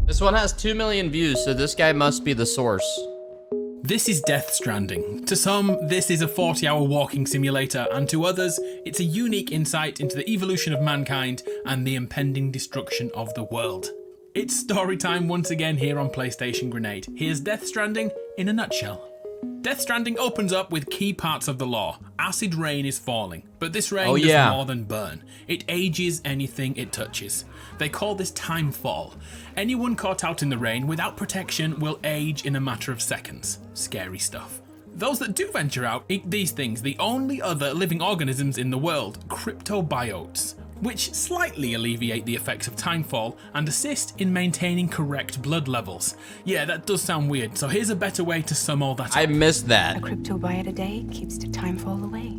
This one has 2 million views, so this guy must be the source. This is Death Stranding. To some, this is a 40-hour walking simulator, and to others, it's a unique insight into the evolution of mankind and the impending destruction of the world. It's story time once again here on PlayStation Grenade. Here's Death Stranding in a nutshell. Death Stranding opens up with key parts of the lore. Acid rain is falling, but this rain does more than burn. It ages anything it touches. They call this time fall. Anyone caught out in the rain without protection will age in a matter of seconds. Scary stuff. Those that do venture out eat these things, the only other living organisms in the world, cryptobiotes, which slightly alleviate the effects of timefall and assist in maintaining correct blood levels. Yeah, that does sound weird, so here's a better way to sum all that up. I missed that. A cryptobiot a day keeps the timefall away.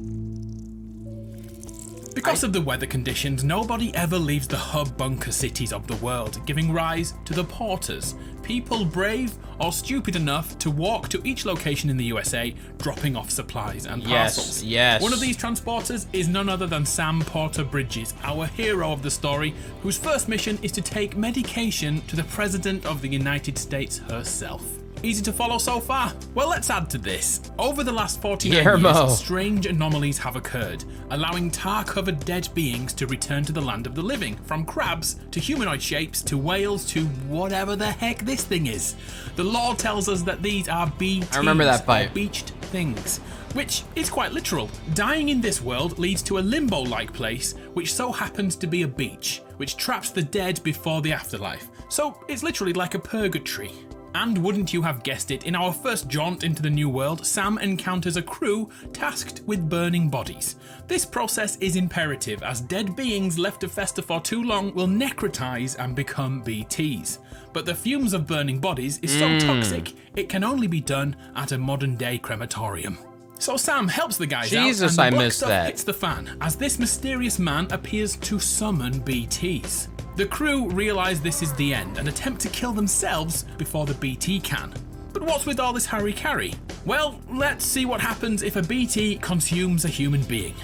Because of the weather conditions, nobody ever leaves the hub bunker cities of the world, giving rise to the porters, people brave or stupid enough to walk to each location in the USA, dropping off supplies and parcels. Yes. One of these transporters is none other than Sam Porter Bridges, our hero of the story, whose first mission is to take medication to the President of the United States herself. Easy to follow so far? Well, let's add to this. Over the last 49 years, strange anomalies have occurred, allowing tar-covered dead beings to return to the land of the living, from crabs to humanoid shapes to whales to whatever the heck this thing is. The lore tells us that these are BTs, I remember that fight. or beached things, which is quite literal. Dying in this world leads to a limbo-like place, which so happens to be a beach, which traps the dead before the afterlife. So it's literally like a purgatory. And wouldn't you have guessed it, in our first jaunt into the new world, Sam encounters a crew tasked with burning bodies. This process is imperative, as dead beings left to fester for too long will necrotize and become BTs. But the fumes of burning bodies is so toxic, it can only be done at a modern-day crematorium. So Sam helps the guys out, and the black stuff hits the fan, as this mysterious man appears to summon BTs. The crew realise this is the end and attempt to kill themselves before the BT can. But what's with all this hurry-carry? Well, let's see what happens if a BT consumes a human being.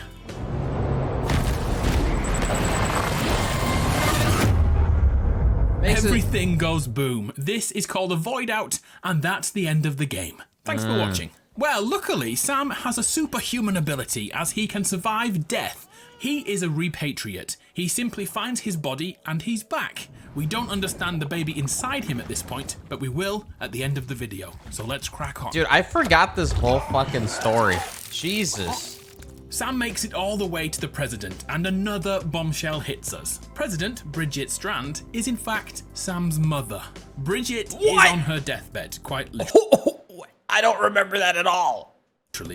Everything goes boom. This is called a void out, and that's the end of the game. Thanks for watching. Well, luckily, Sam has a superhuman ability, as he can survive death. He is a repatriate. He simply finds his body and he's back. We don't understand the baby inside him at this point, but we will at the end of the video. So let's crack on. Dude, I forgot this whole fucking story. Jesus. Sam makes it all the way to the president, and another bombshell hits us. President Bridget Strand is in fact Sam's mother. Bridget is on her deathbed, quite literally. I don't remember that at all.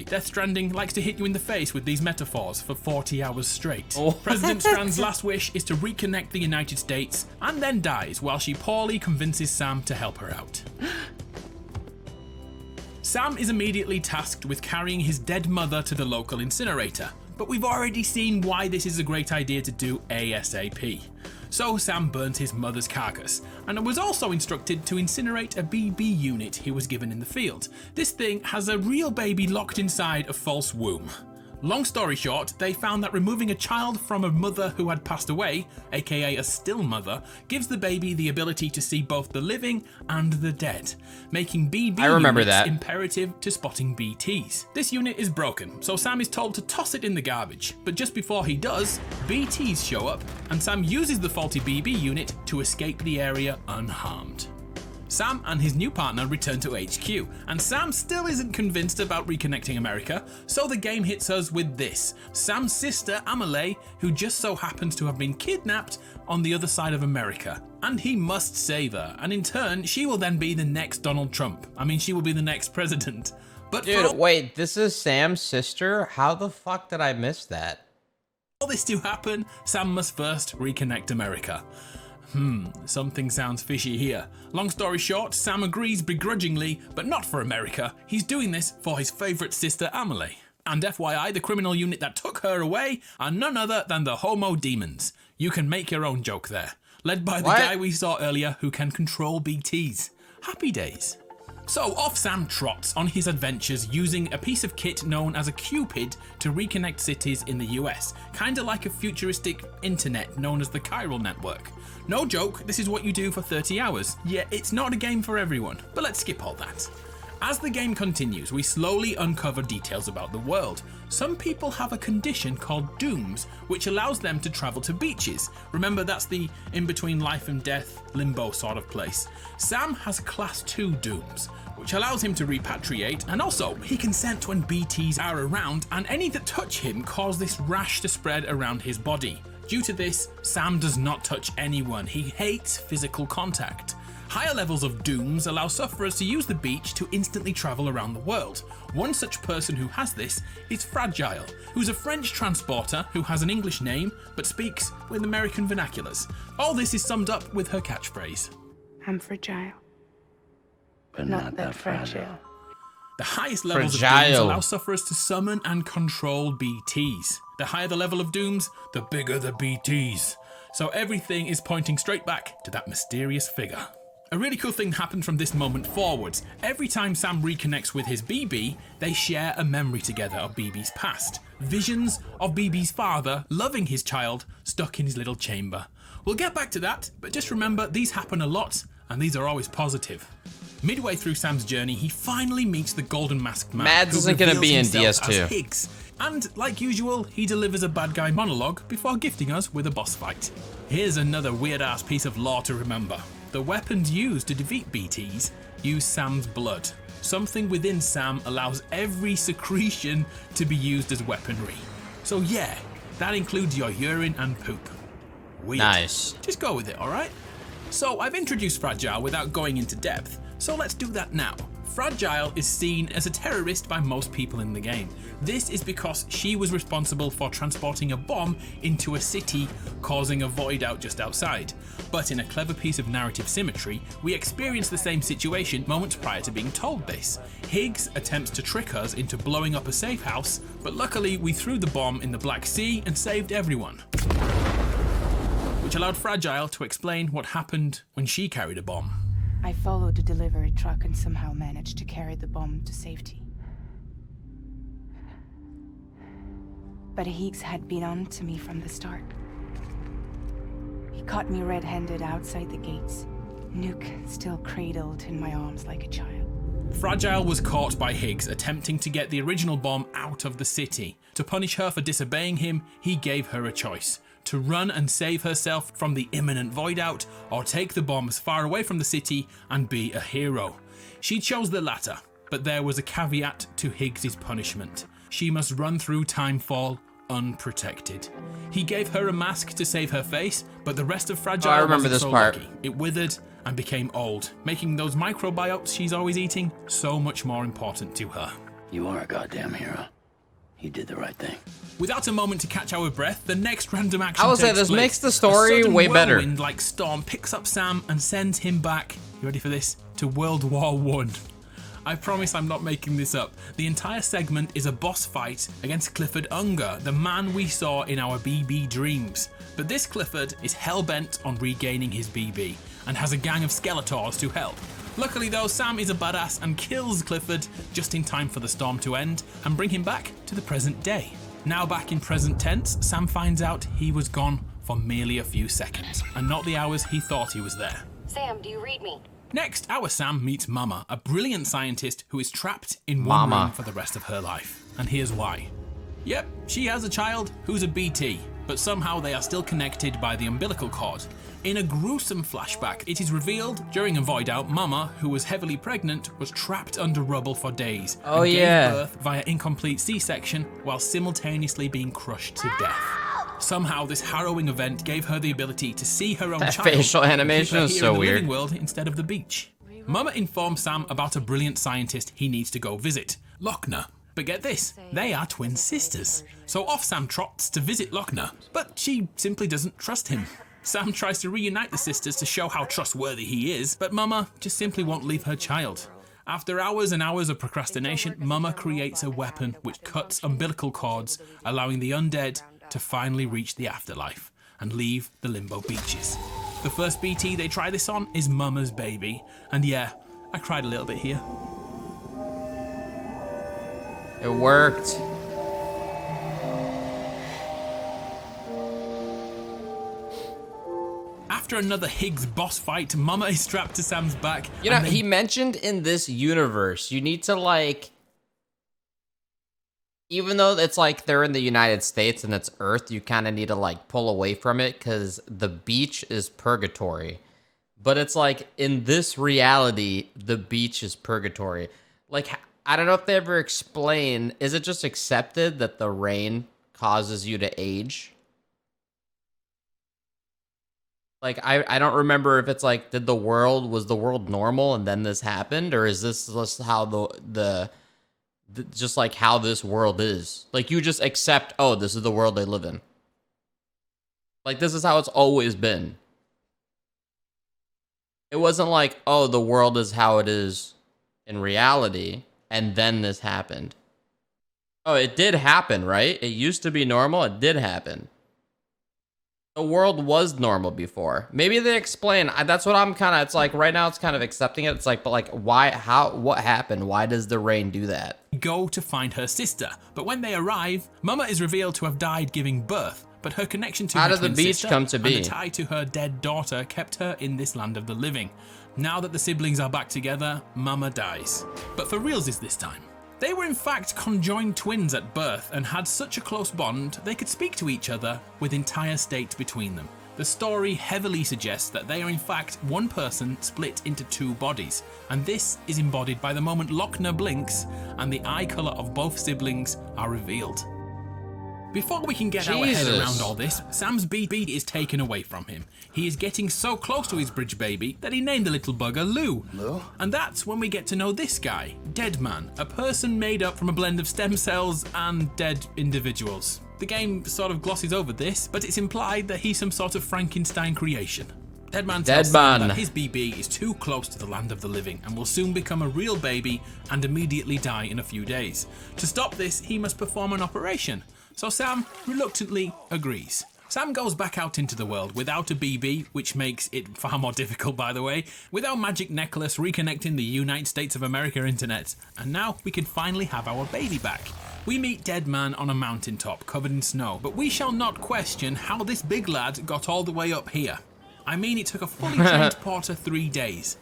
Death Stranding likes to hit you in the face with these metaphors for 40 hours straight. President Strand's last wish is to reconnect the United States, and then dies while she poorly convinces Sam to help her out. Sam is immediately tasked with carrying his dead mother to the local incinerator, but we've already seen why this is a great idea to do ASAP. So Sam burns his mother's carcass, and was also instructed to incinerate a BB unit he was given in the field. This thing has a real baby locked inside a false womb. Long story short, they found that removing a child from a mother who had passed away, aka a still mother, gives the baby the ability to see both the living and the dead, making BB units imperative to spotting BTs. This unit is broken, so Sam is told to toss it in the garbage, but just before he does, BTs show up, and Sam uses the faulty BB unit to escape the area unharmed. Sam and his new partner return to HQ, and Sam still isn't convinced about reconnecting America, so the game hits us with this. Sam's sister, Amelie, who just so happens to have been kidnapped on the other side of America. And he must save her, and in turn, she will then be the next Donald Trump. I mean, she will be the next president. But dude, wait, this is Sam's sister? How the fuck did I miss that? For all this to happen, Sam must first reconnect America. Something sounds fishy here. Long story short, Sam agrees begrudgingly, but not for America. He's doing this for his favourite sister, Amelie. And FYI, the criminal unit that took her away are none other than the Homo Demons. You can make your own joke there. Led by the guy we saw earlier who can control BTs. Happy days. So off Sam trots on his adventures using a piece of kit known as a Cupid to reconnect cities in the US, kinda like a futuristic internet known as the chiral network. No joke, this is what you do for 30 hours. Yeah, it's not a game for everyone, but let's skip all that. As the game continues, we slowly uncover details about the world. Some people have a condition called dooms, which allows them to travel to beaches. Remember, that's the in-between life and death limbo sort of place. Sam has class 2 dooms, which allows him to repatriate, and also he can sense when BTs are around, and any that touch him cause this rash to spread around his body. Due to this, Sam does not touch anyone. He hates physical contact. Higher levels of dooms allow sufferers to use the beach to instantly travel around the world. One such person who has this is Fragile, who's a French transporter who has an English name but speaks with American vernaculars. All this is summed up with her catchphrase. I'm fragile. But not that fragile. The highest levels of Fragile. dooms allow sufferers to summon and control BTs. The higher the level of dooms, the bigger the BTs. So everything is pointing straight back to that mysterious figure. A really cool thing happened from this moment forwards. Every time Sam reconnects with his BB, they share a memory together of BB's past. Visions of BB's father loving his child stuck in his little chamber. We'll get back to that, but just remember these happen a lot and these are always positive. Midway through Sam's journey, he finally meets the Golden Masked Man. Mads who isn't gonna reveals be in himself DS2. as Higgs. And like usual, he delivers a bad guy monologue before gifting us with a boss fight. Here's another weird ass piece of lore to remember. The weapons used to defeat BTs use Sam's blood. Something within Sam allows every secretion to be used as weaponry. So yeah, that includes your urine and poop. Weird. Nice. Just go with it, alright? So I've introduced Fragile without going into depth, so let's do that now. Fragile is seen as a terrorist by most people in the game. This is because she was responsible for transporting a bomb into a city, causing a void out just outside. But in a clever piece of narrative symmetry, we experience the same situation moments prior to being told this. Higgs attempts to trick us into blowing up a safe house, but luckily we threw the bomb in the Black Sea and saved everyone. Which allowed Fragile to explain what happened when she carried a bomb. I followed the delivery truck and somehow managed to carry the bomb to safety. But Higgs had been on to me from the start. He caught me red-handed outside the gates, Nuke still cradled in my arms like a child. Fragile was caught by Higgs attempting to get the original bomb out of the city. To punish her for disobeying him, he gave her a choice: to run and save herself from the imminent void out, or take the bomb as far away from the city and be a hero. She chose the latter, but there was a caveat to Higgs's punishment. She must run through Timefall unprotected. He gave her a mask to save her face, but the rest of Fragile I remember wasn't this so part. lucky. It withered and became old, making those microbiotes she's always eating so much more important to her. You are a goddamn hero. You did the right thing. Without a moment to catch our breath, the next random action I will say takes this place. makes the story way better. A whirlwind-like storm picks up Sam and sends him back, you ready for this, to World War I. I promise I'm not making this up. The entire segment is a boss fight against Clifford Unger, the man we saw in our BB dreams. But this Clifford is hell-bent on regaining his BB and has a gang of Skeletors to help. Luckily though, Sam is a badass and kills Clifford just in time for the storm to end and bring him back to the present day. Now back in present tense, Sam finds out he was gone for merely a few seconds, and not the hours he thought he was there. Sam, do you read me? Next, our Sam meets Mama, a brilliant scientist who is trapped in one room for the rest of her life. And here's why. Yep, she has a child who's a BT, but somehow they are still connected by the umbilical cord. In a gruesome flashback, it is revealed during a void out, Mama, who was heavily pregnant, was trapped under rubble for days and gave birth via incomplete C-section while simultaneously being crushed to death. Somehow, this harrowing event gave her the ability to see her own That child. facial animation and is keep her so here in the weird. living world instead of the beach. Mama informs Sam about a brilliant scientist he needs to go visit, Lochner. But get this, they are twin sisters. So off Sam trots to visit Lochner, but she simply doesn't trust him. Sam tries to reunite the sisters to show how trustworthy he is, but Mama just simply won't leave her child. After hours and hours of procrastination, Mama creates a weapon which cuts umbilical cords, allowing the undead to finally reach the afterlife and leave the limbo beaches. The first BT they try this on is Mama's baby, and yeah, I cried a little bit here. It worked. After another Higgs boss fight, Mama is strapped to Sam's back. You know, and then- he mentioned in this universe, you need to like, even though it's like they're in the United States and it's Earth, you kind of need to like pull away from it because the beach is purgatory. But it's like in this reality, the beach is purgatory. Like, I don't know if they ever explain, is it just accepted that the rain causes you to age? Like, I don't remember if it's like, was the world normal and then this happened? Or is this just how just like how this world is? Like, you just accept, oh, this is the world they live in. Like, this is how it's always been. It wasn't like, oh, the world is how it is in reality, and then this happened. Oh, it did happen, right? It used to be normal, it did happen. The world was normal before. Maybe they explain. That's what I'm kind of, it's like right now it's kind of accepting it. It's like, but like, why, how, what happened? Why does the rain do that? Go to find her sister, but when they arrive, Mama is revealed to have died giving birth, but her connection to How her did the twin beach sister come to be? and the tie to her dead daughter kept her in this land of the living. Now that the siblings are back together, Mama dies. But for realsies this time. They were in fact conjoined twins at birth and had such a close bond they could speak to each other with entire states between them. The story heavily suggests that they are in fact one person split into two bodies, and this is embodied by the moment Lochner blinks and the eye colour of both siblings are revealed. Before we can get our head around all this, Sam's BB is taken away from him. He is getting so close to his bridge baby that he named the little bugger Lou. Lou? And that's when we get to know this guy, Dead Man, a person made up from a blend of stem cells and dead individuals. The game sort of glosses over this, but it's implied that he's some sort of Frankenstein creation. Dead Man tells Sam that his BB is too close to the land of the living and will soon become a real baby and immediately die in a few days. To stop this, he must perform an operation. So Sam reluctantly agrees. Sam goes back out into the world without a BB, which makes it far more difficult, by the way, without magic necklace reconnecting the United States of America internet. And now we can finally have our baby back. We meet Dead Man on a mountaintop covered in snow, but we shall not question how this big lad got all the way up here. I mean, it took a fully trained porter 3 days.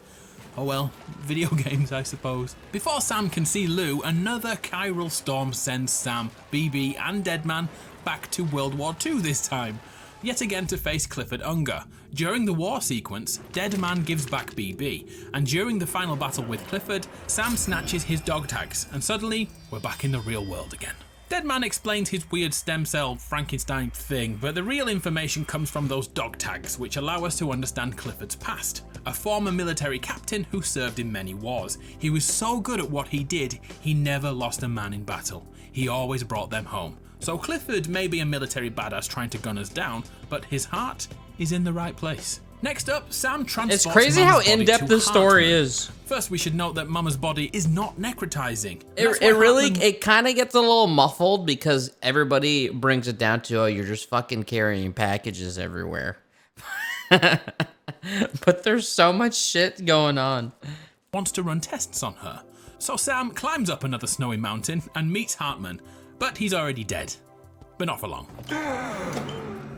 Oh well, video games, I suppose. Before Sam can see Lou, another chiral storm sends Sam, BB, and Deadman back to World War II this time, yet again to face Clifford Unger. During the war sequence, Deadman gives back BB, and during the final battle with Clifford, Sam snatches his dog tags, and suddenly, we're back in the real world again. Deadman explains his weird stem cell Frankenstein thing, but the real information comes from those dog tags, which allow us to understand Clifford's past. A former military captain who served in many wars. He was so good at what he did, he never lost a man in battle. He always brought them home. So Clifford may be a military badass trying to gun us down, but his heart is in the right place. Next up, Sam transports It's crazy how in-depth this story Hartman. is. First, we should note that Mama's body is not necrotizing. It kind of gets a little muffled because everybody brings it down to, oh, you're just fucking carrying packages everywhere. But there's so much shit going on. Wants to run tests on her. So Sam climbs up another snowy mountain and meets Hartman, but he's already dead. But not for long.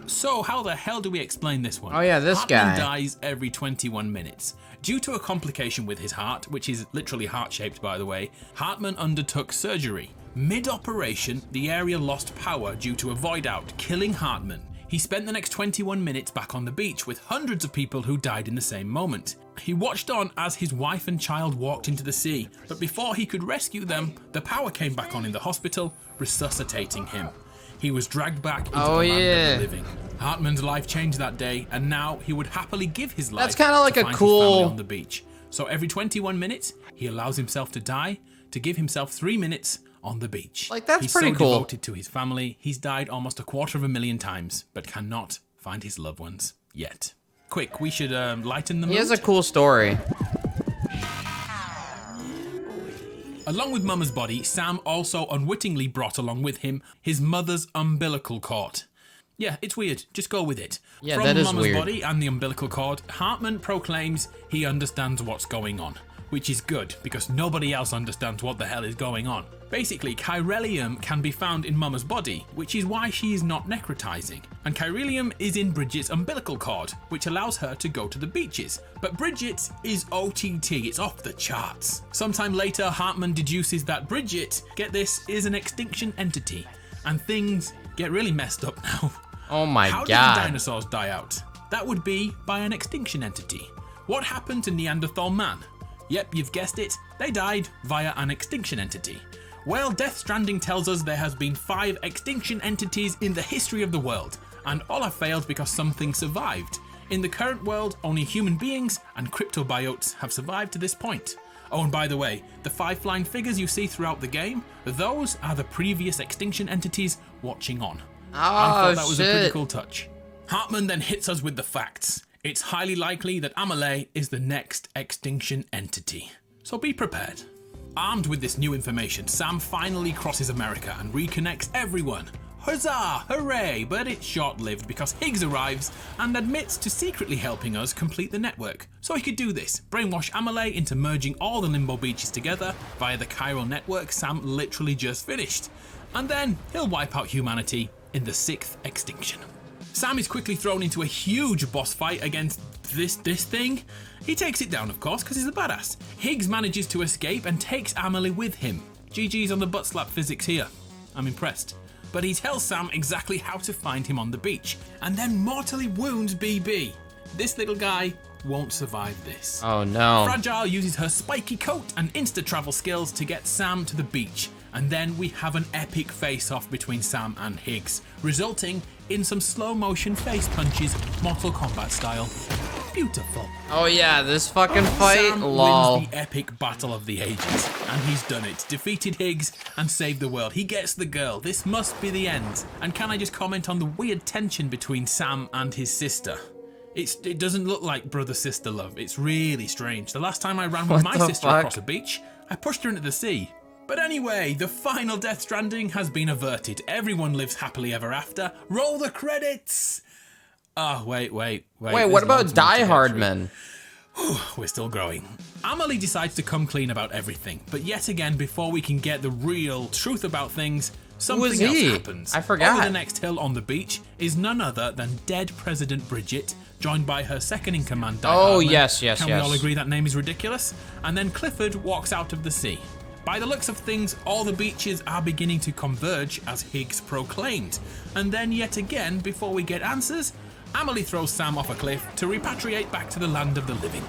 So how the hell do we explain this one? Oh yeah, this Hartman guy dies every 21 minutes. Due to a complication with his heart, which is literally heart-shaped by the way, Hartman undertook surgery. Mid-operation, the area lost power due to a void out, killing Hartman. He spent the next 21 minutes back on the beach with hundreds of people who died in the same moment. He watched on as his wife and child walked into the sea, but before he could rescue them, the power came back on in the hospital, resuscitating him. He was dragged back into the land of the living. Hartman's life changed that day, and now he would happily give his life That's kind of like to a find cool his family on the beach. So every 21 minutes, he allows himself to die to give himself 3 minutes on the beach. Like, that's he's pretty so cool. devoted to his family, he's died almost 250,000 times, but cannot find his loved ones yet. Quick, we should lighten the mood. He has a cool story. Along with Mama's body, Sam also unwittingly brought along with him his mother's umbilical cord. Yeah, it's weird. Just go with it. Yeah, From that is Mama's weird. body and the umbilical cord, Hartman proclaims he understands what's going on. which is good because nobody else understands what the hell is going on. Basically, chiralium can be found in Mama's body, which is why she is not necrotizing. And chiralium is in Bridget's umbilical cord, which allows her to go to the beaches. But Bridget is OTT, it's off the charts. Sometime later, Hartman deduces that Bridget, get this, is an extinction entity. And things get really messed up now. Oh my How god. did the dinosaurs die out? That would be by an extinction entity. What happened to Neanderthal man? Yep, you've guessed it, they died via an extinction entity. Well, Death Stranding tells us there has been 5 extinction entities in the history of the world, and all have failed because something survived. In the current world, only human beings and cryptobiotes have survived to this point. Oh, and by the way, the 5 flying figures you see throughout the game, those are the previous extinction entities watching on. I thought that was a pretty cool touch. Hartman then hits us with the facts. It's highly likely that Amelie is the next extinction entity. So be prepared. Armed with this new information, Sam finally crosses America and reconnects everyone. Huzzah! Hooray! But it's short-lived because Higgs arrives and admits to secretly helping us complete the network. So he could do this, brainwash Amelie into merging all the Limbo Beaches together via the chiral network Sam literally just finished. And then he'll wipe out humanity in the 6th extinction. Sam is quickly thrown into a huge boss fight against this thing. He takes it down, of course, because he's a badass. Higgs manages to escape and takes Amelie with him. GG's on the butt slap physics here. I'm impressed. But he tells Sam exactly how to find him on the beach, and then mortally wounds BB. This little guy won't survive this. Oh no. Fragile uses her spiky coat and insta-travel skills to get Sam to the beach, and then we have an epic face-off between Sam and Higgs, resulting in some slow-motion face punches, Mortal Kombat style. Beautiful. Oh yeah, this fucking fight, Sam lol. wins the epic battle of the ages, and he's done it. Defeated Higgs and saved the world. He gets the girl. This must be the end. And can I just comment on the weird tension between Sam and his sister? It doesn't look like brother-sister love. It's really strange. The last time I ran with my sister across a beach, I pushed her into the sea. But anyway, the final Death Stranding has been averted. Everyone lives happily ever after. Roll the credits! Oh, wait. Wait, what about Die Hard Men? We're still growing. Amelie decides to come clean about everything, but yet again, before we can get the real truth about things, something else happens. I forgot. Over the next hill on the beach is none other than dead President Bridget, joined by her second-in-command, Die Hardman. Yes. Can we all agree that name is ridiculous? And then Clifford walks out of the sea. By the looks of things, all the beaches are beginning to converge as Higgs proclaimed. And then yet again, before we get answers, Amelie throws Sam off a cliff to repatriate back to the land of the living.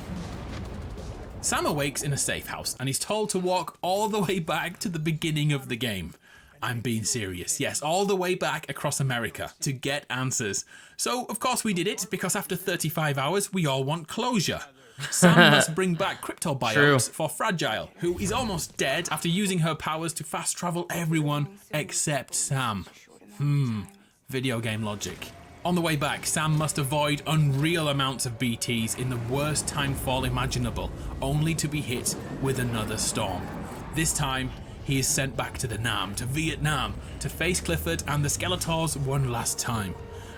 Sam awakes in a safe house and is told to walk all the way back to the beginning of the game. I'm being serious, yes, all the way back across America to get answers. So, of course we did it, because after 35 hours, we all want closure. Sam must bring back cryptobiotes for Fragile, who is almost dead after using her powers to fast travel everyone except Sam. Video game logic. On the way back, Sam must avoid unreal amounts of BTs in the worst timefall imaginable, only to be hit with another storm. This time, he is sent back to the Nam, to Vietnam, to face Clifford and the Skeletors one last time.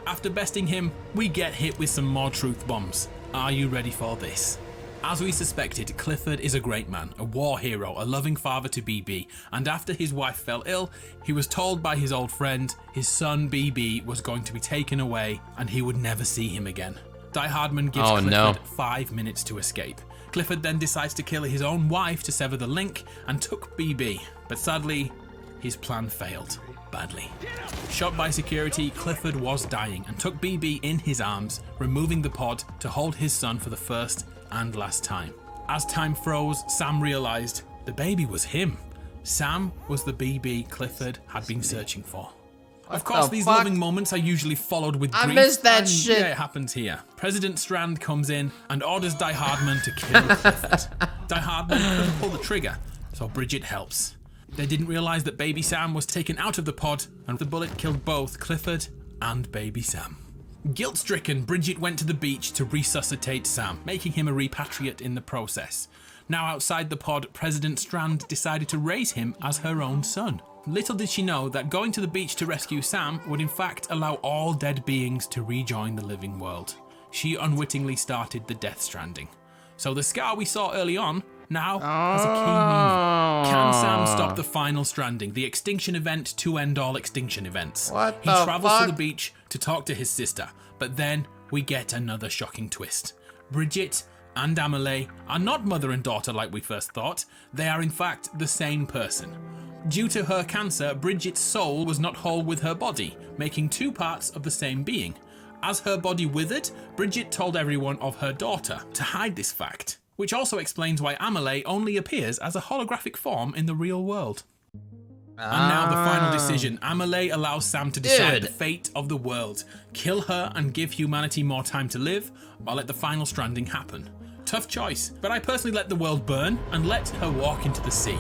After besting him, we get hit with some more truth bombs. Are you ready for this? As we suspected, Clifford is a great man, a war hero, a loving father to BB, and after his wife fell ill, he was told by his old friend his son BB was going to be taken away and he would never see him again. Die Hardman gives Clifford 5 minutes to escape. Clifford then decides to kill his own wife to sever the link and took BB, but sadly, his plan failed badly. Shot by security, Clifford was dying and took BB in his arms, removing the pod to hold his son for the first and last time. As time froze, Sam realized the baby was him. Sam was the BB Clifford had been searching for. Of course, these loving moments are usually followed with grief. I missed that shit. Yeah, it happens here. President Strand comes in and orders Die Hardman to kill Clifford. Die Hardman couldn't pull the trigger, so Bridget helps. They didn't realize that baby Sam was taken out of the pod, and the bullet killed both Clifford and baby Sam. Guilt-stricken, Bridget went to the beach to resuscitate Sam, making him a repatriate in the process. Now outside the pod, President Strand decided to raise him as her own son. Little did she know that going to the beach to rescue Sam would in fact allow all dead beings to rejoin the living world. She unwittingly started the Death Stranding. So the scar we saw early on now has a key meaning. Can Sam stop the final stranding, the extinction event to end all extinction events? What He the travels fuck? to the beach to talk to his sister, but then we get another shocking twist. Bridget and Amelie are not mother and daughter like we first thought. They are in fact the same person. Due to her cancer, Bridget's soul was not whole with her body, making two parts of the same being. As her body withered, Bridget told everyone of her daughter to hide this fact, which also explains why Amelie only appears as a holographic form in the real world. And now the final decision. Amelie allows Sam to decide the fate of the world. Kill her and give humanity more time to live, or let the final stranding happen. Tough choice, but I personally let the world burn and let her walk into the sea.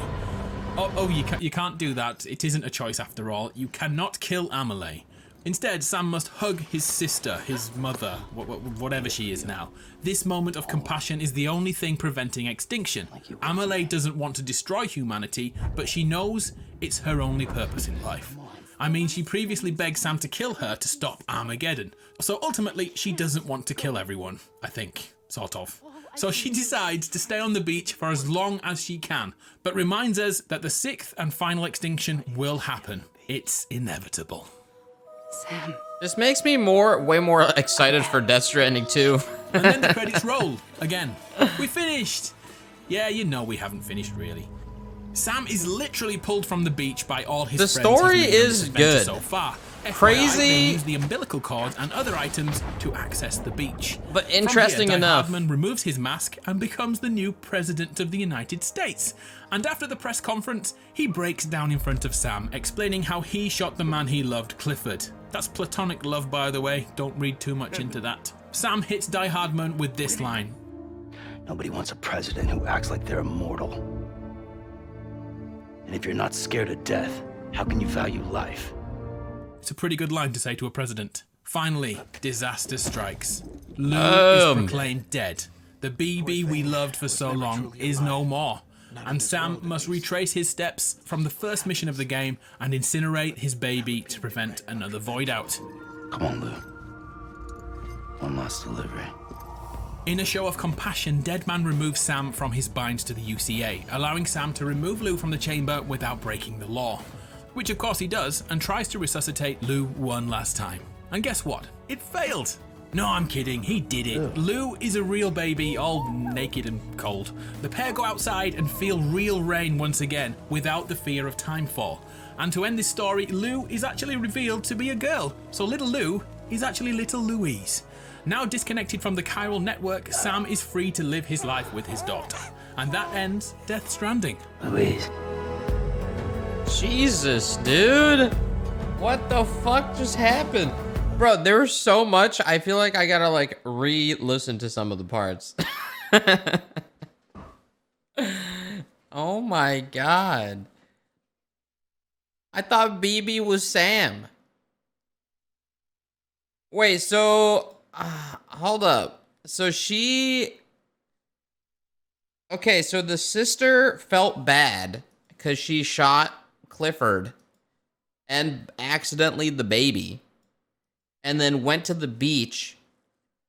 You can't do that. It isn't a choice after all. You cannot kill Amelie. Instead, Sam must hug his sister, his mother, whatever she is now. This moment of compassion is the only thing preventing extinction. Amelie doesn't want to destroy humanity, but she knows it's her only purpose in life. I mean, she previously begged Sam to kill her to stop Armageddon. So ultimately, she doesn't want to kill everyone, I think. Sort of. So she decides to stay on the beach for as long as she can, but reminds us that the sixth and final extinction will happen. It's inevitable. Sam. This makes me way more excited for Death Stranding 2. And then the credits roll again. We finished! Yeah, you know we haven't finished really. Sam is literally pulled from the beach by all his friends. The story he's made on is this adventure good. So far. FYI, Crazy. They use the umbilical cord and other items to access the beach. But From interesting here, Die enough. Hardman removes his mask and becomes the new president of the United States. And after the press conference, he breaks down in front of Sam, explaining how he shot the man he loved, Clifford. That's platonic love, by the way. Don't read too much into that. Sam hits Die Hardman with this line. Nobody wants a president who acts like they're immortal. And if you're not scared of death, how can you value life? It's a pretty good line to say to a president. Finally, disaster strikes. Lou is proclaimed dead. The BB we loved for so long is no more. And Sam must retrace his steps from the first mission of the game and incinerate his baby to prevent another void out. Come on, Lou. One last delivery. In a show of compassion, Deadman removes Sam from his binds to the UCA, allowing Sam to remove Lou from the chamber without breaking the law. Which of course he does, and tries to resuscitate Lou one last time. And guess what? It failed! No, I'm kidding, he did it. Lou is a real baby, all naked and cold. The pair go outside and feel real rain once again, without the fear of timefall. And to end this story, Lou is actually revealed to be a girl. So little Lou is actually little Louise. Now disconnected from the chiral network, Sam is free to live his life with his daughter. And that ends Death Stranding. Louise. Jesus, dude. What the fuck just happened? Bro, there was so much. I feel like I gotta like re-listen to some of the parts. Oh my god. I thought BB was Sam. Wait, so hold up. So okay, so the sister felt bad because she shot Clifford and accidentally the baby, and then went to the beach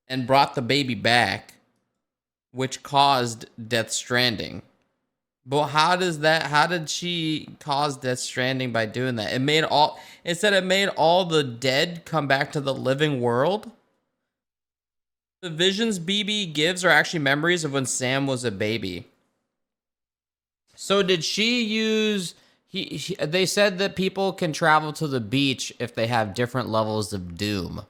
and brought the baby back, which caused Death Stranding. But how did she cause Death Stranding by doing that? It said it made all the dead come back to the living world. The visions BB gives are actually memories of when Sam was a baby. So did she use... They said that people can travel to the beach if they have different levels of doom.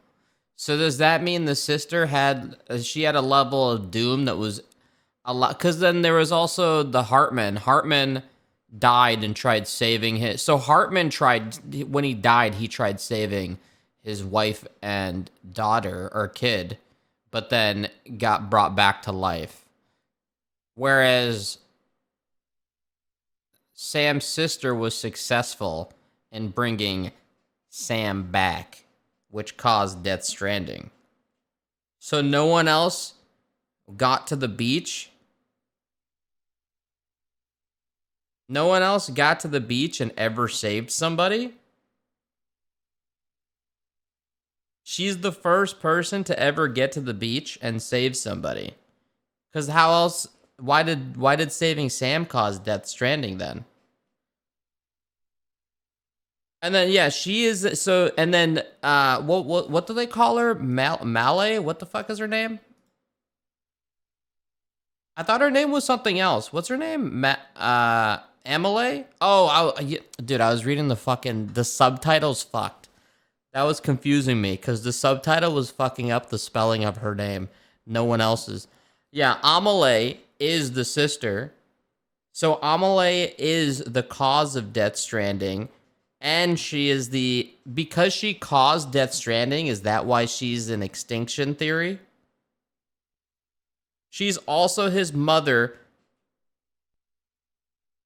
So does that mean the sister had a level of doom that was a lot? Because then there was also the Hartman. Hartman died and tried saving his... So Hartman tried... When he died, he tried saving his wife and daughter, or kid, but then got brought back to life. Whereas Sam's sister was successful in bringing Sam back, which caused Death Stranding. So no one else got to the beach? No one else got to the beach and ever saved somebody? She's the first person to ever get to the beach and save somebody. Because how else why did saving Sam cause Death Stranding then? And then yeah, she is so. And then what do they call her? Malay? What the fuck is her name? I thought her name was something else. What's her name? Amelie? Oh, dude, I was reading the subtitles. Fucked. That was confusing me because the subtitle was fucking up the spelling of her name. No one else's. Yeah, Amelie is the sister. So Amelie is the cause of Death Stranding. And she is because she caused Death Stranding, is that why she's an extinction theory? She's also his mother,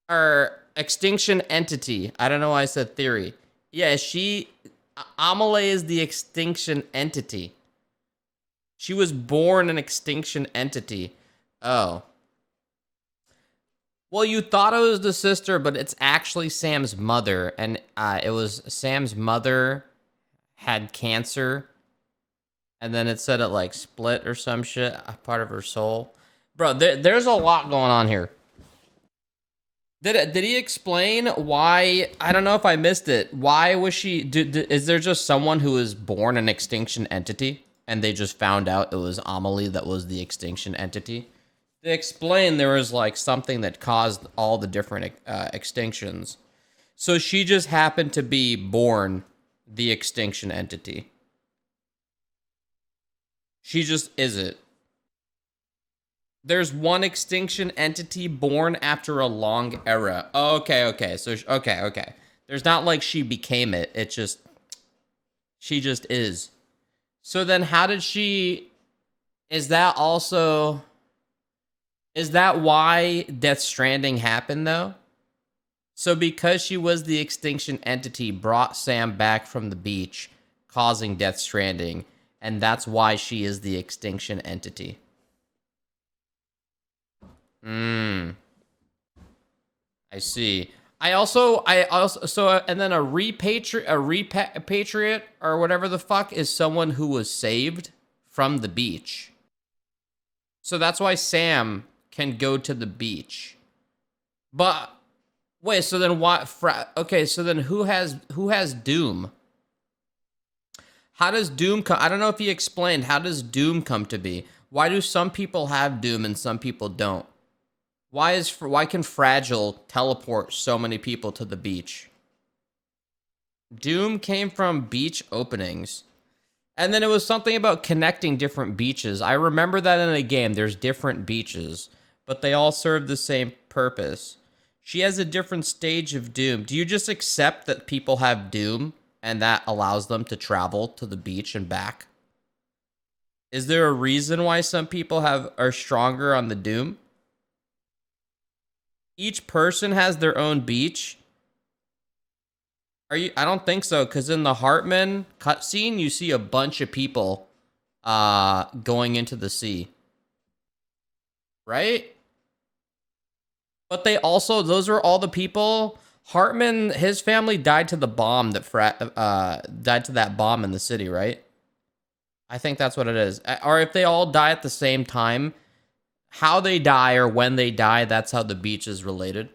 or extinction entity. I don't know why I said theory. Yeah, Amelie is the extinction entity. She was born an extinction entity. Oh. Well, you thought it was the sister, but it's actually Sam's mother. And it was Sam's mother had cancer. And then it said it like split or some shit, a part of her soul. Bro, there's a lot going on here. Did he explain why? I don't know if I missed it. Why was she? Is there just someone who was born an extinction entity, and they just found out it was Amelie that was the extinction entity? They explained there was like something that caused all the different extinctions. So she just happened to be born the extinction entity. She just is it. There's one extinction entity born after a long era. Oh, okay. So, okay. There's not like she became it. She just is. So then how did she, is that why Death Stranding happened though? So because she was the extinction entity, brought Sam back from the beach, causing Death Stranding, and that's why she is the extinction entity. I see. I also, and then a repatriate or whatever the fuck is someone who was saved from the beach. So that's why Sam can go to the beach. But wait, so then what? Okay, so then who has Doom? How does Doom come? I don't know if he explained. How does Doom come to be? Why do some people have Doom and some people don't? Why can Fragile teleport so many people to the beach? Doom came from beach openings. And then it was something about connecting different beaches. I remember that in a game. There's different beaches, but they all serve the same purpose. She has a different stage of Doom. Do you just accept that people have Doom and that allows them to travel to the beach and back? Is there a reason why some people are stronger on the Doom? Each person has their own beach. I don't think so, because in the Hartman cutscene, you see a bunch of people going into the sea. Right? But those are all the people. Hartman, his family died to the bomb died to that bomb in the city, right? I think that's what it is. Or if they all die at the same time, how they die or when they die, that's how the beach is related.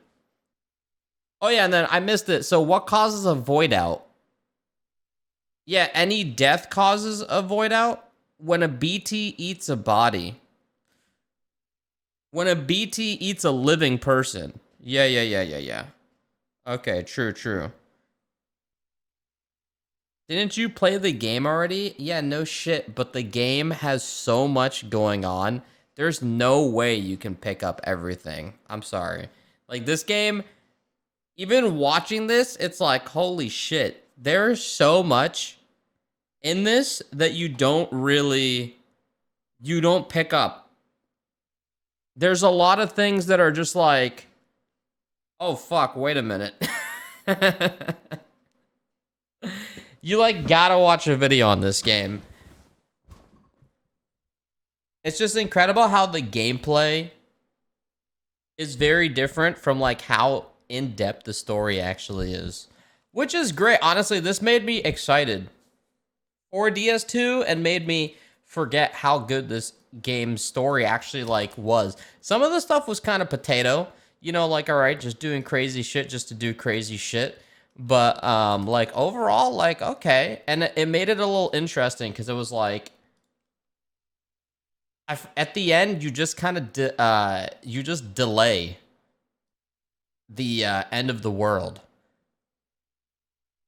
Oh yeah, and then I missed it. So what causes a void out? Yeah, any death causes a void out. When a BT eats a body. When a BT eats a living person. Yeah. Okay, true. Didn't you play the game already? Yeah, no shit, but the game has so much going on. There's no way you can pick up everything. I'm sorry. Like, this game, even watching this, it's like, holy shit. There's so much in this that you don't pick up. There's a lot of things that are just like, oh, fuck, wait a minute. You, like, gotta watch a video on this game. It's just incredible how the gameplay is very different from, like, how in-depth the story actually is. Which is great. Honestly, this made me excited for DS2 and made me forget how good this game's story actually like was. Some of the stuff was kind of potato, you know, like all right, just doing crazy shit just to do crazy shit. But like overall, like okay, and it made it a little interesting because it was like at the end you just kind of you just delay the end of the world.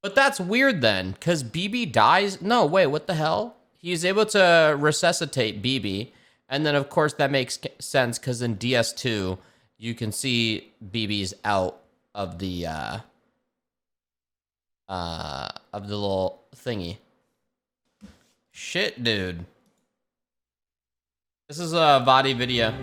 But that's weird then, because BB dies. No, wait, what the hell? He's able to resuscitate BB, and then of course that makes sense because in DS2 you can see BB's out of the little thingy. Shit, dude. This is a Vadi video.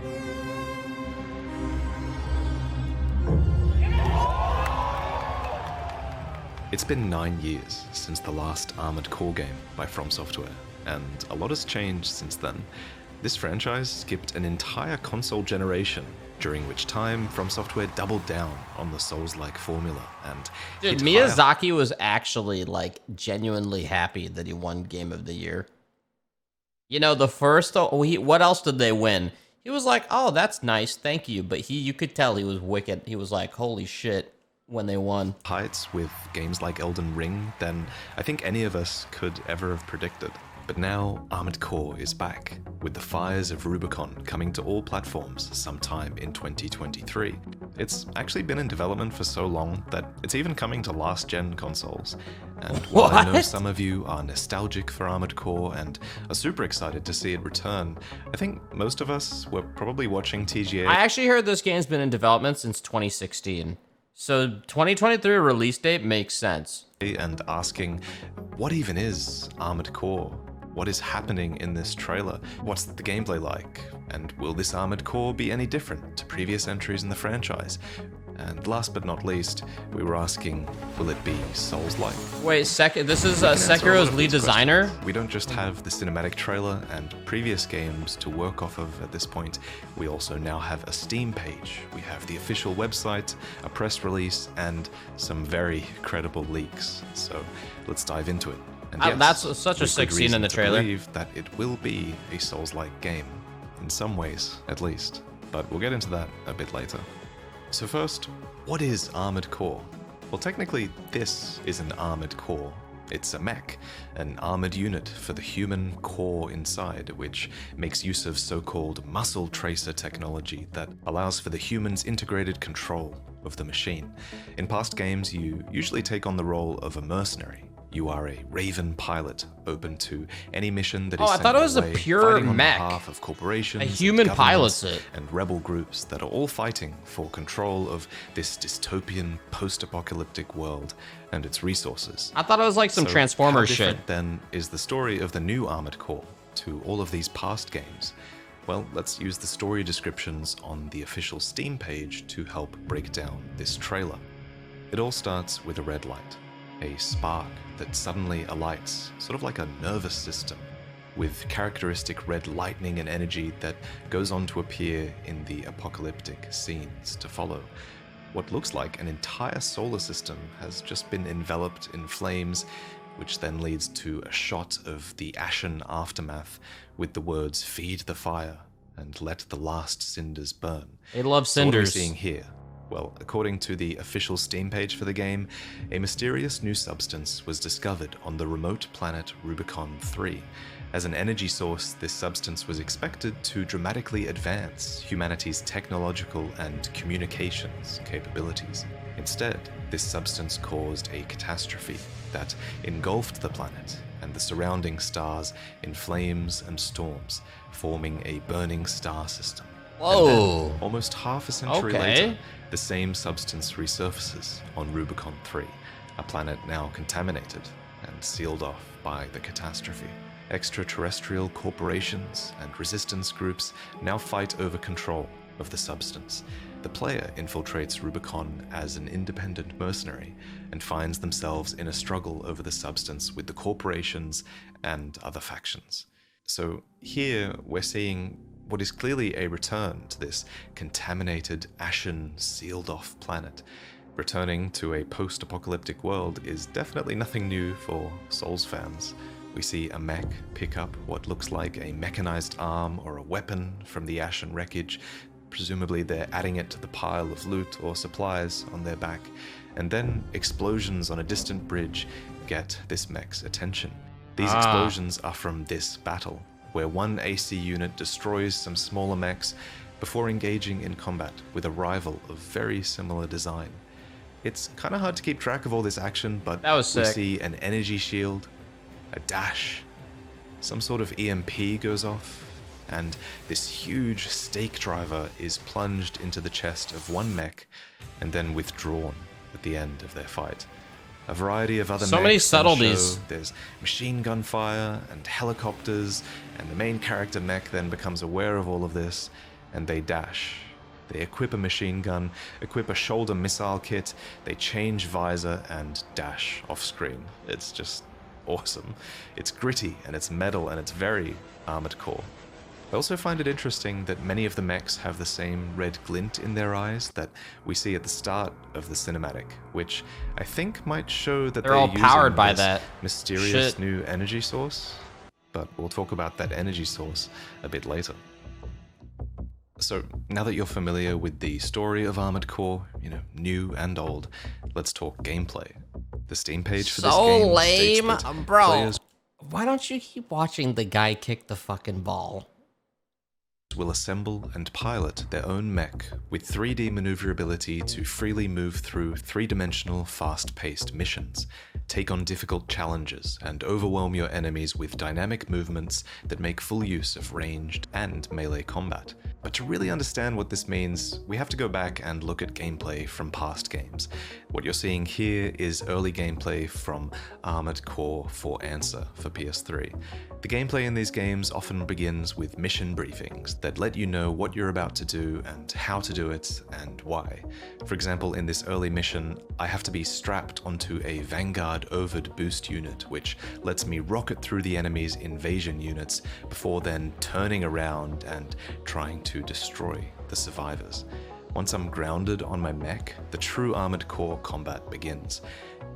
It's been 9 years since the last Armored Core game by From Software, and a lot has changed since then. This franchise skipped an entire console generation, during which time From Software doubled down on the Souls-like formula and dude, hit Miyazaki was actually like genuinely happy that he won Game of the Year. You know, the first what else did they win? He was like, "Oh, that's nice, thank you." But you could tell he was wicked. He was like, "Holy shit." When they won heights with games like Elden Ring than I think any of us could ever have predicted. But now Armored Core is back, with the Fires of Rubicon coming to all platforms sometime in 2023. It's actually been in development for so long that it's even coming to last-gen consoles. And while I know some of you are nostalgic for Armored Core and are super excited to see it return, I think most of us were probably watching TGA. I actually heard this game's been in development since 2016. So 2023 release date makes sense. And asking, what even is Armored Core? What is happening in this trailer? What's the gameplay like? And will this Armored Core be any different to previous entries in the franchise? And last but not least, we were asking, will it be Souls-like? Wait, this is Sekiro's lead designer? Questions. We don't just have the cinematic trailer and previous games to work off of at this point. We also now have a Steam page. We have the official website, a press release, and some very credible leaks. So let's dive into it. And yes, that's such a sick scene in the trailer. I believe that it will be a Souls-like game, in some ways at least. But we'll get into that a bit later. So first, what is Armored Core? Well, technically, this is an Armored Core. It's a mech, an armored unit for the human core inside, which makes use of so-called muscle tracer technology that allows for the human's integrated control of the machine. In past games, you usually take on the role of a mercenary. You are a Raven pilot, open to any mission that is I sent thought it was your a way, pure fighting on mech. behalf of corporations, A human pilots it. and rebel groups that are all fighting for control of this dystopian, post-apocalyptic world and its resources. I thought it was like some So Transformers how shit. different then is the story of the new Armored Core to all of these past games? Well, let's use the story descriptions on the official Steam page to help break down this trailer. It all starts with a red light, a spark that suddenly alights, sort of like a nervous system, with characteristic red lightning and energy that goes on to appear in the apocalyptic scenes to follow. What looks like an entire solar system has just been enveloped in flames, which then leads to a shot of the ashen aftermath with the words "Feed the fire and let the last cinders burn." They love So what are we cinders. seeing here? Well, according to the official Steam page for the game, a mysterious new substance was discovered on the remote planet Rubicon 3. As an energy source, this substance was expected to dramatically advance humanity's technological and communications capabilities. Instead, this substance caused a catastrophe that engulfed the planet and the surrounding stars in flames and storms, forming a burning star system. Whoa. And then, almost half a century Okay. later, the same substance resurfaces on Rubicon 3, a planet now contaminated and sealed off by the catastrophe. Extraterrestrial corporations and resistance groups now fight over control of the substance. The player infiltrates Rubicon as an independent mercenary and finds themselves in a struggle over the substance with the corporations and other factions. So here we're seeing what is clearly a return to this contaminated, ashen, sealed-off planet. Returning to a post-apocalyptic world is definitely nothing new for Souls fans. We see a mech pick up what looks like a mechanized arm or a weapon from the ash and wreckage. Presumably they're adding it to the pile of loot or supplies on their back. And then explosions on a distant bridge get this mech's attention. These explosions are from this battle, where one AC unit destroys some smaller mechs before engaging in combat with a rival of very similar design. It's kind of hard to keep track of all this action, but That was we sick. see an energy shield, a dash, some sort of EMP goes off, and this huge stake driver is plunged into the chest of one mech and then withdrawn at the end of their fight. A variety of other So mechs many on the subtleties. show. There's machine gun fire and helicopters, and the main character mech then becomes aware of all of this, and they dash. They equip a machine gun, equip a shoulder missile kit, they change visor and dash off screen. It's just awesome. It's gritty and it's metal and it's very Armored Core. I also find it interesting that many of the mechs have the same red glint in their eyes that we see at the start of the cinematic, which I think might show that They're all using powered by this that mysterious shit. new energy source. But we'll talk about that energy source a bit later. So now that you're familiar with the story of Armored Core, new and old, let's talk gameplay. The Steam page for this So game lame, states that bro. players Why don't you keep watching the guy kick the fucking ball? will assemble and pilot their own mech with 3D maneuverability to freely move through three-dimensional, fast-paced missions, take on difficult challenges, and overwhelm your enemies with dynamic movements that make full use of ranged and melee combat. But to really understand what this means, we have to go back and look at gameplay from past games. What you're seeing here is early gameplay from Armored Core for Answer for PS3. The gameplay in these games often begins with mission briefings that let you know what you're about to do and how to do it and why. For example, in this early mission, I have to be strapped onto a Vanguard Ovid boost unit, which lets me rocket through the enemy's invasion units before then turning around and trying to destroy the survivors. Once I'm grounded on my mech, the true Armored Core combat begins.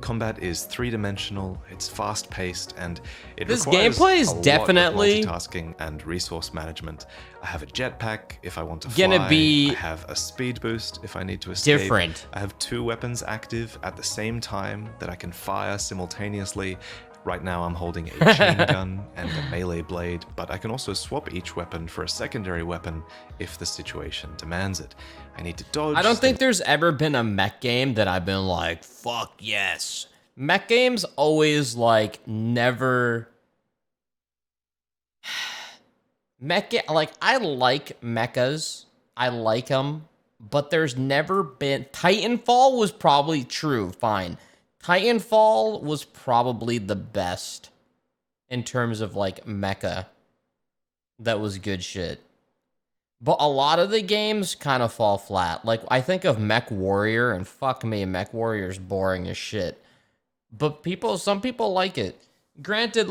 Combat is three-dimensional, it's fast-paced, and it This requires gameplay is a lot of definitely multitasking and resource management. I have a jetpack if I want to gonna fly. be I have a speed boost if I need to escape. different. I have two weapons active at the same time that I can fire simultaneously. Right now I'm holding a chain gun and a melee blade, but I can also swap each weapon for a secondary weapon if the situation demands it. I need to dodge. I don't think there's ever been a mech game that I've been like, fuck yes. Mech games always never. I like mechas. I like them, but there's never been. Titanfall was probably true, fine. Titanfall was probably the best in terms of mecha. That was good shit. But a lot of the games kind of fall flat. I think of Mech Warrior, and fuck me, Mech Warrior's boring as shit. But some people like it. Granted,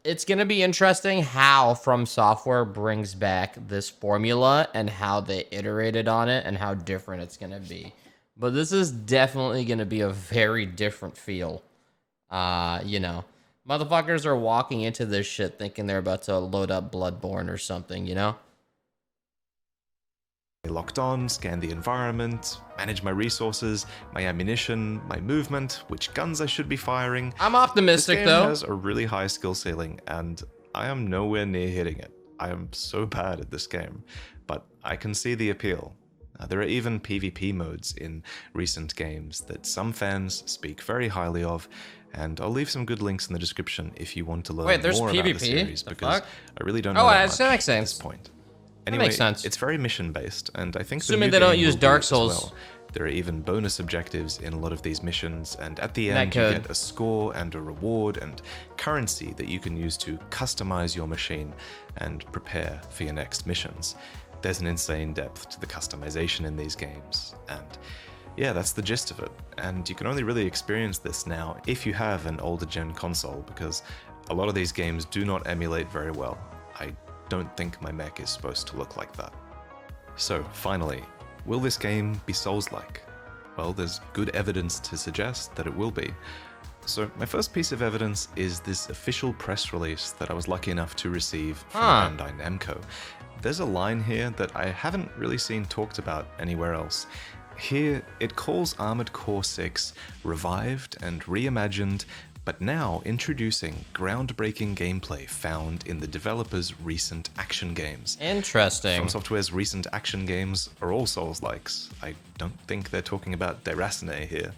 it's gonna be interesting how From Software brings back this formula and how they iterated on it and how different it's gonna be. But this is definitely gonna be a very different feel. Motherfuckers are walking into this shit thinking they're about to load up Bloodborne or something, Locked on, scan the environment, manage my resources, my ammunition, my movement, which guns I should be firing. I'm optimistic, this game though. has a really high skill ceiling, and I am nowhere near hitting it. I am so bad at this game, but I can see the appeal. There are even PvP modes in recent games that some fans speak very highly of, and I'll leave some good links in the description if you want to learn Wait, there's more about PvP? the series, The because fuck? I really don't know Oh, that that much makes at sense. this point. That Anyway, makes sense. it's very mission-based, and I think the Assuming new they don't game use will be Dark as Souls. well. There are even bonus objectives in a lot of these missions, and at the That end you could. get a score and a reward and currency that you can use to customize your machine and prepare for your next missions. There's an insane depth to the customization in these games, and yeah, that's the gist of it. And you can only really experience this now if you have an older gen console, because a lot of these games do not emulate very well. I don't think my mech is supposed to look like that. So, finally, will this game be Souls-like? Well, there's good evidence to suggest that it will be. So my first piece of evidence is this official press release that I was lucky enough to receive from Bandai Namco. There's a line here that I haven't really seen talked about anywhere else. Here, it calls Armored Core 6 revived and reimagined, but now introducing groundbreaking gameplay found in the developer's recent action games. Interesting. From Software's recent action games are all Souls-likes. I don't think they're talking about Derasine here.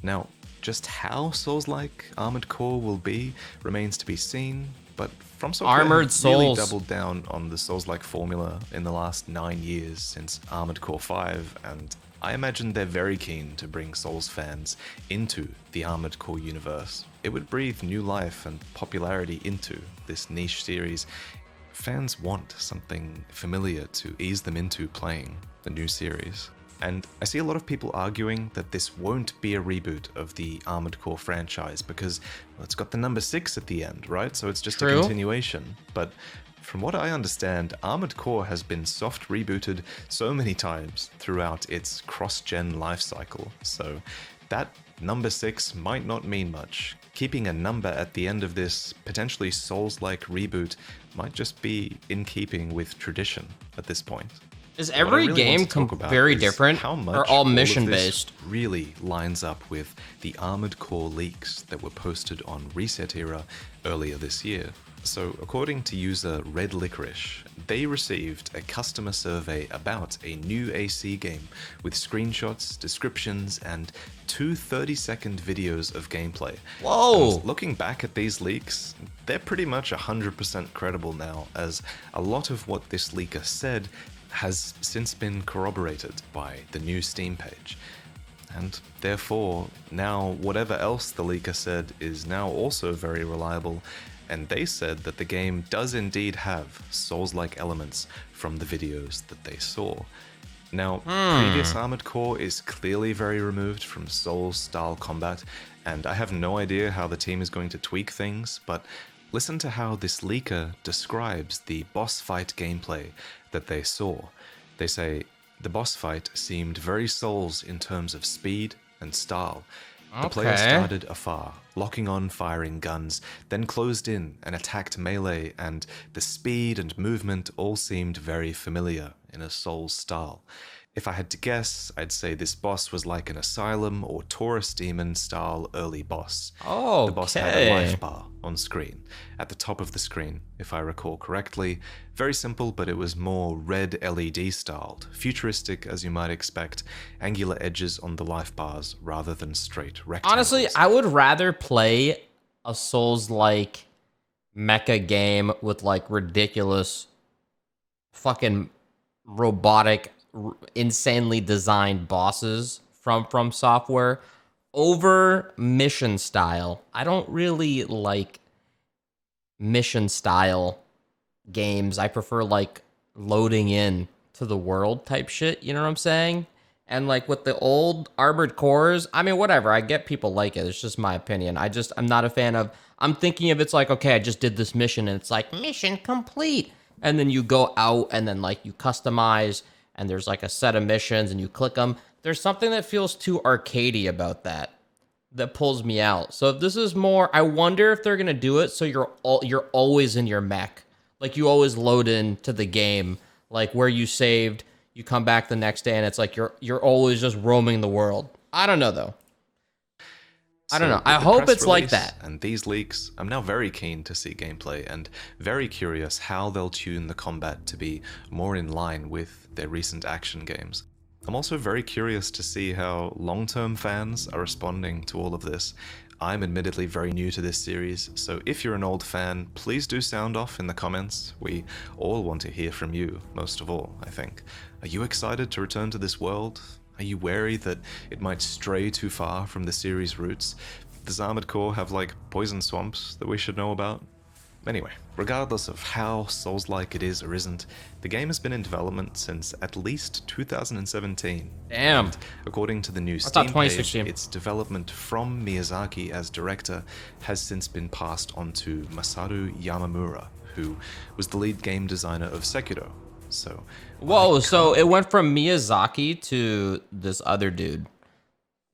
Now, just how Souls-like Armored Core will be remains to be seen, but From Software Armored have really Souls. doubled down on the Souls-like formula in the last 9 years since Armored Core 5, and I imagine they're very keen to bring Souls fans into the Armored Core universe. It would breathe new life and popularity into this niche series. Fans want something familiar to ease them into playing the new series. And I see a lot of people arguing that this won't be a reboot of the Armored Core franchise because, well, it's got the number 6 at the end, right? So it's just True. a continuation. But from what I understand, Armored Core has been soft rebooted so many times throughout its cross-gen lifecycle. So that number 6 might not mean much. Keeping a number at the end of this potentially Souls-like reboot might just be in keeping with tradition at this point. Is What I every really game want to talk about very is different how much or all of this mission-based? really lines up with the Armored Core leaks that were posted on Reset Era earlier this year. So, according to user Red Licorice, they received a customer survey about a new AC game with screenshots, descriptions, and 2 30-second videos of gameplay. Whoa! And looking back at these leaks, they're pretty much 100% credible now, as a lot of what this leaker said has since been corroborated by the new Steam page. And therefore, now whatever else the leaker said is now also very reliable, and they said that the game does indeed have Souls-like elements from the videos that they saw. Now, previous Armored Core is clearly very removed from Souls-style combat, and I have no idea how the team is going to tweak things, but listen to how this leaker describes the boss fight gameplay that they saw. They say, the boss fight seemed very Souls in terms of speed and style. The player started afar, locking on firing guns, then closed in and attacked melee, and the speed and movement all seemed very familiar in a Souls style. If I had to guess, I'd say this boss was like an Asylum or Taurus Demon style early boss. Oh, The boss had a life bar on screen, at the top of the screen, if I recall correctly. Very simple, but it was more red LED styled, futuristic as you might expect, angular edges on the life bars rather than straight rectangles. Honestly, I would rather play a Souls-like mecha game with like ridiculous fucking robotic, insanely designed bosses from Software over mission style. I don't really like mission style games. I prefer like loading in to the world type shit, you know what I'm saying? And like with the old Armored Cores, I mean, whatever, I get people like it. It's just my opinion. I'm not a fan of, I'm thinking of it's like, okay, I just did this mission and it's like mission complete. And then you go out and then like you customize and there's like a set of missions and you click them. There's something that feels too arcadey about that pulls me out. So if this is more, I wonder if they're gonna do it so you're always in your mech, like you always load into the game, like where you saved, you come back the next day and it's like you're always just roaming the world. I don't know though. I don't know. I hope it's like that. And these leaks, I'm now very keen to see gameplay and very curious how they'll tune the combat to be more in line with their recent action games. I'm also very curious to see how long-term fans are responding to all of this. I'm admittedly very new to this series, so if you're an old fan, please do sound off in the comments. We all want to hear from you, most of all, I think. Are you excited to return to this world? Are you wary that it might stray too far from the series' roots? Does Armored Core have like poison swamps that we should know about? Anyway, regardless of how Souls-like it is or isn't, the game has been in development since at least 2017. Damn. And according to the new thought Steam page, 2016. its development from Miyazaki as director has since been passed on to Masaru Yamamura, who was the lead game designer of Sekiro. So, Whoa, so it went from Miyazaki to this other dude.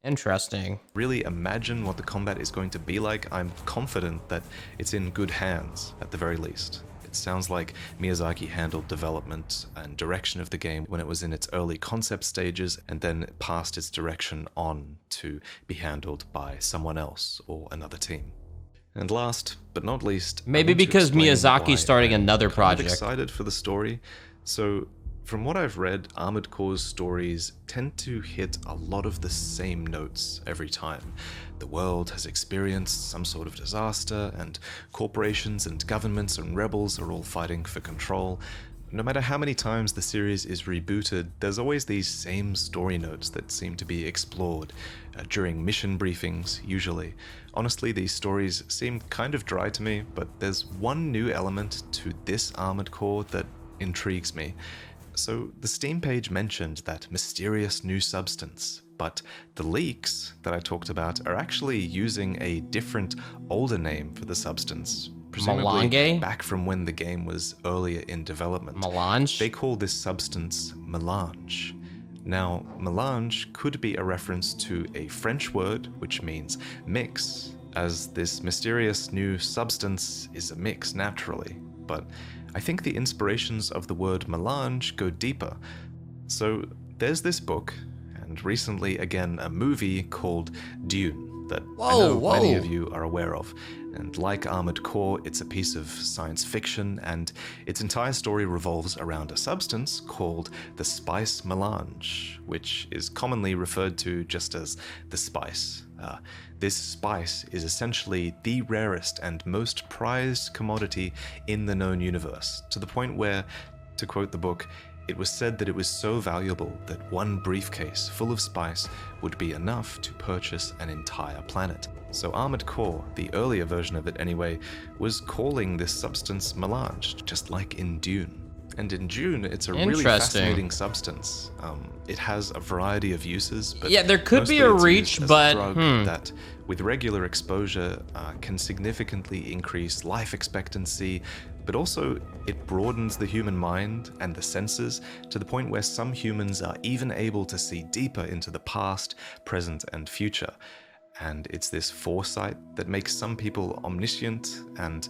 Interesting. Really imagine what the combat is going to be like. I'm confident that it's in good hands, at the very least. It sounds like Miyazaki handled development and direction of the game when it was in its early concept stages, and then passed its direction on to be handled by someone else or another team. And last but not least, I Maybe want to because explain Miyazaki's why starting I'm another kind of project. excited for the story. So, from what I've read, Armored Core's stories tend to hit a lot of the same notes every time. The world has experienced some sort of disaster, and corporations and governments and rebels are all fighting for control. No matter how many times the series is rebooted, there's always these same story notes that seem to be explored during mission briefings, usually. Honestly, these stories seem kind of dry to me, but there's one new element to this Armored Core that intrigues me. So, the Steam page mentioned that mysterious new substance, but the leaks that I talked about are actually using a different, older name for the substance. Presumably Melange? back from when the game was earlier in development. Melange? They call this substance melange. Now, melange could be a reference to a French word which means mix, as this mysterious new substance is a mix naturally. But I think the inspirations of the word melange go deeper. So there's this book, and recently again a movie called Dune that I know many of you are aware of. And like Armored Core, it's a piece of science fiction, and its entire story revolves around a substance called the spice melange, which is commonly referred to just as the spice. This spice is essentially the rarest and most prized commodity in the known universe, to the point where, to quote the book, it was said that it was so valuable that one briefcase full of spice would be enough to purchase an entire planet. So Armored Core, the earlier version of it anyway, was calling this substance melange, just like in Dune. And in Dune, it's a really fascinating substance. It has a variety of uses, but yeah, there could be mostly a it's reach, used as but a drug that, with regular exposure, can significantly increase life expectancy, but also it broadens the human mind and the senses to the point where some humans are even able to see deeper into the past, present, and future. And it's this foresight that makes some people omniscient, and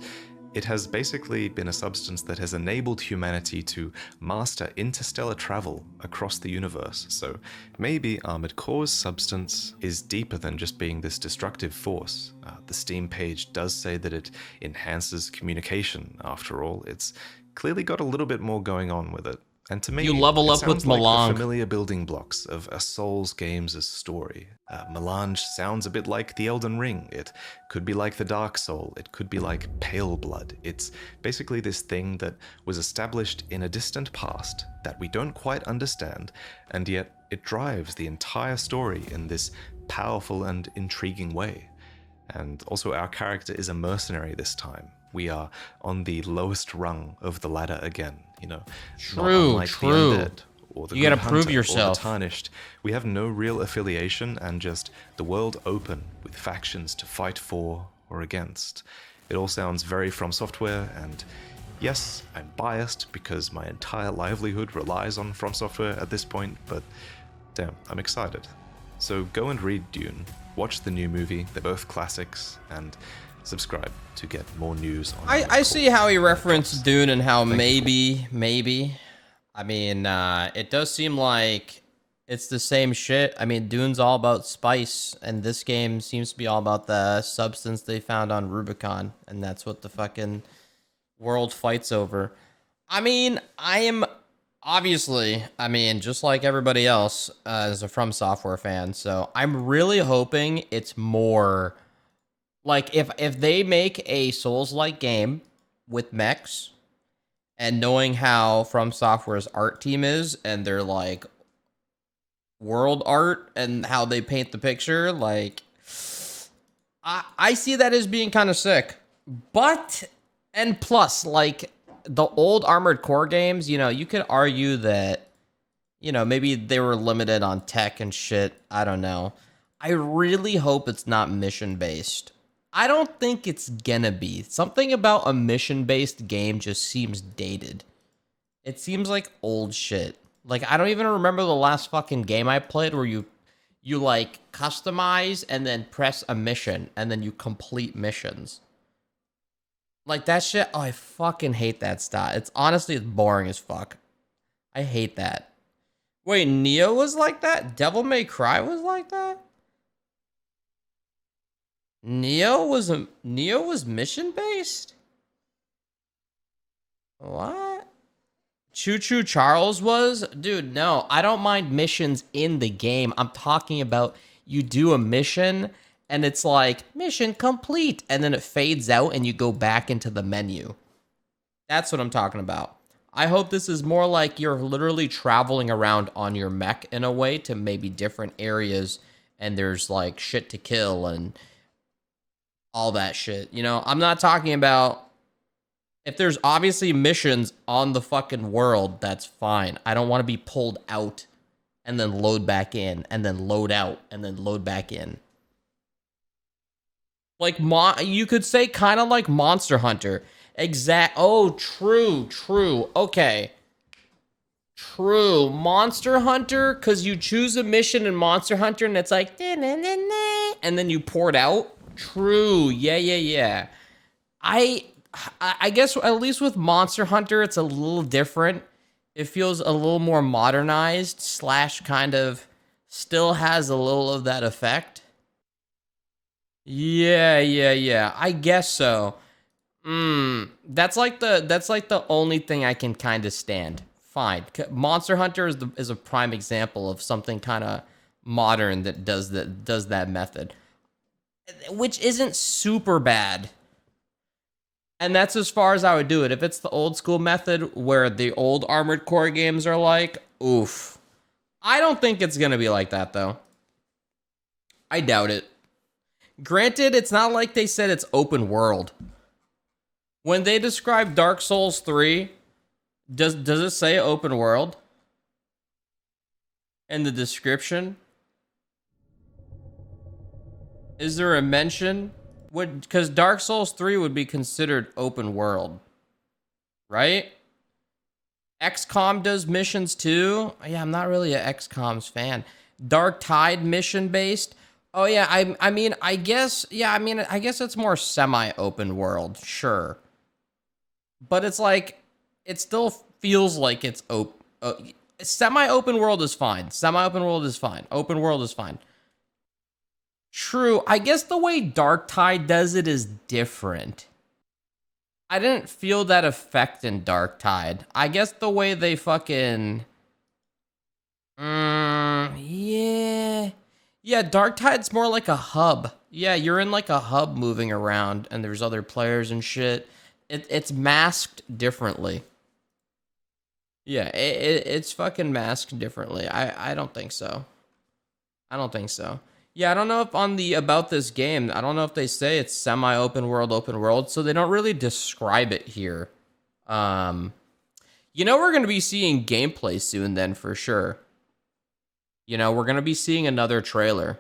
it has basically been a substance that has enabled humanity to master interstellar travel across the universe. So maybe Armored Core's substance is deeper than just being this destructive force. The Steam page does say that it enhances communication, after all. It's clearly got a little bit more going on with it. And to me, You level it up with sounds like Melange. the familiar building blocks of a Souls game's story. Melange sounds a bit like the Elden Ring. It could be like the Dark Soul. It could be like Pale Blood. It's basically this thing that was established in a distant past that we don't quite understand, and yet it drives the entire story in this powerful and intriguing way. And also, our character is a mercenary this time. We are on the lowest rung of the ladder again, you know. Not unlike the undead or the You gotta good prove hunter yourself. or the tarnished. We have no real affiliation and just the world open with factions to fight for or against. It all sounds very From Software, and yes, I'm biased because my entire livelihood relies on From Software at this point, but damn, I'm excited. So go and read Dune, watch the new movie, they're both classics, and subscribe to get more news on I see how he referenced Dune and how maybe. I mean, it does seem like it's the same shit. I mean, Dune's all about spice, and this game seems to be all about the substance they found on Rubicon, and that's what the fucking world fights over. I mean, I am obviously, just like everybody else, as a From Software fan, so I'm really hoping it's more. Like, if they make a Souls-like game with mechs, and knowing how From Software's art team is, and their, like, world art, and how they paint the picture, like, I see that as being kind of sick. But, and plus, like, the old Armored Core games, you know, you could argue that, you know, maybe they were limited on tech and shit. I don't know. I really hope it's not mission-based. I don't think it's gonna be. Something about a mission-based game just seems dated. It seems like old shit. Like, I don't even remember the last fucking game I played where you you like customize and then press a mission and then you complete missions. Like that shit, oh, I fucking hate that style. It's honestly, it's boring as fuck. I hate that. Wait, Neo was like that? Devil May Cry was like that? Neo was mission based? What? Choo Choo Charles was? Dude, no, I don't mind missions in the game. I'm talking about you do a mission and it's like mission complete and then it fades out and you go back into the menu. That's what I'm talking about. I hope this is more like you're literally traveling around on your mech in a way to maybe different areas and there's like shit to kill and all that shit. You know, I'm not talking about if there's obviously missions on the fucking world, that's fine. I don't want to be pulled out and then load back in and then load out and then load back in. Like, you could say kind of like Monster Hunter. Oh, true. Okay. True. Monster Hunter, because you choose a mission in Monster Hunter and it's like, and then you pour it out. True. Yeah. I guess at least with Monster Hunter, it's a little different. It feels a little more modernized / kind of still has a little of that effect. Yeah. I guess so. That's like the only thing I can kind of stand. Fine. Monster Hunter is a prime example of something kind of modern that does that method, which isn't super bad. And that's as far as I would do it. If it's the old school method where the old Armored Core games are like, oof. I don't think it's going to be like that, though. I doubt it. Granted, it's not like they said it's open world. When they describe Dark Souls 3, does it say open world? In the description? Is there a mention? Because Dark Souls 3 would be considered open world, right? XCOM does missions too. Yeah, I'm not really a XCOM's fan. Dark Tide mission based. Oh yeah, I guess it's more semi-open world, sure. But it's like, it still feels like it's semi-open world is fine. Semi-open world is fine. Open world is fine. True. I guess the way Dark Tide does it is different. I didn't feel that effect in Dark Tide. I guess the way they fucking... yeah. Yeah, Dark Tide's more like a hub. Yeah, you're in like a hub moving around and there's other players and shit. It's masked differently. Yeah, it's fucking masked differently. I don't think so. Yeah, I don't know if about this game, I don't know if they say it's semi-open world, so they don't really describe it here. We're going to be seeing gameplay soon then, for sure. We're going to be seeing another trailer.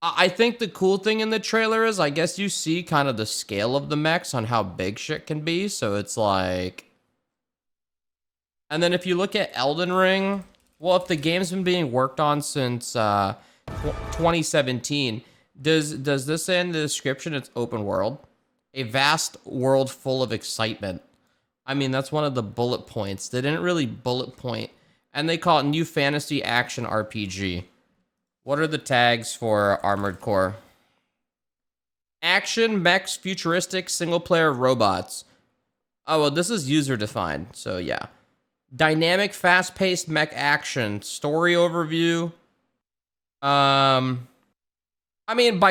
I think the cool thing in the trailer is, I guess you see kind of the scale of the mechs on how big shit can be, so it's like... And then if you look at Elden Ring, well, if the game's been being worked on since... 2017. Does this say in the description it's open world? A vast world full of excitement. I mean, that's one of the bullet points. They didn't really bullet point. And they call it New Fantasy Action RPG. What are the tags for Armored Core? Action, mechs, futuristic, single-player robots. Oh, well, this is user-defined, so yeah. Dynamic, fast-paced mech action. Story overview. By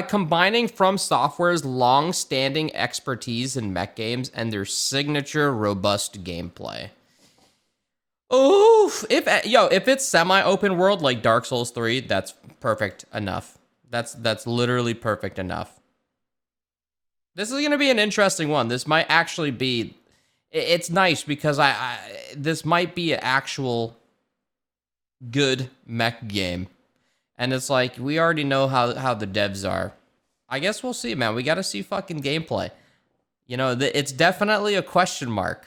combining From Software's long-standing expertise in mech games and their signature robust gameplay. Oof! If it's semi-open world like Dark Souls 3, that's perfect enough. That's literally perfect enough. This is gonna be an interesting one. This might actually be... It's nice because this might be an actual good mech game. And it's like, we already know how the devs are. I guess we'll see, man. We got to see fucking gameplay. It's definitely a question mark.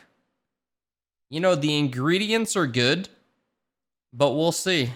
The ingredients are good, but we'll see.